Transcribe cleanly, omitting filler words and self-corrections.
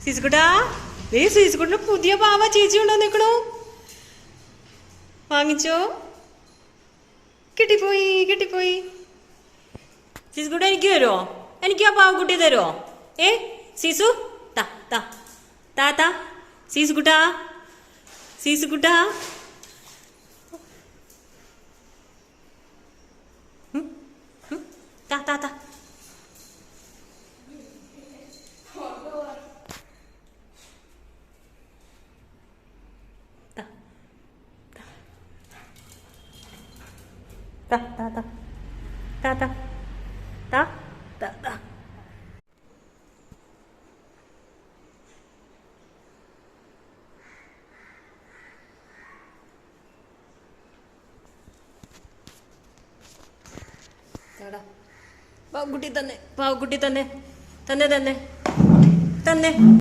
സീസുകുട്ടാ, സീസുകുട്ടിന് പുതിയ പാവ ചേച്ചി ഉണ്ടോ നിക്കണു. വാങ്ങിച്ചോ? കിട്ടിപ്പോയി കിട്ടിപ്പോയി. സീസുകുട്ട എനിക്ക് തരുമോ? എനിക്ക് ആ പാവക്കുട്ടി തരുമോ? സീസു താ താ താ താ. സീസുകുട്ടാ, സീസുകുട്ടാ, താ താ താ. Ta ta ta ta ta ta ta ta. പാവക്കുട്ടി തന്നെ, പാവക്കുട്ടി തന്നെ തന്നെ തന്നെ തന്നെ.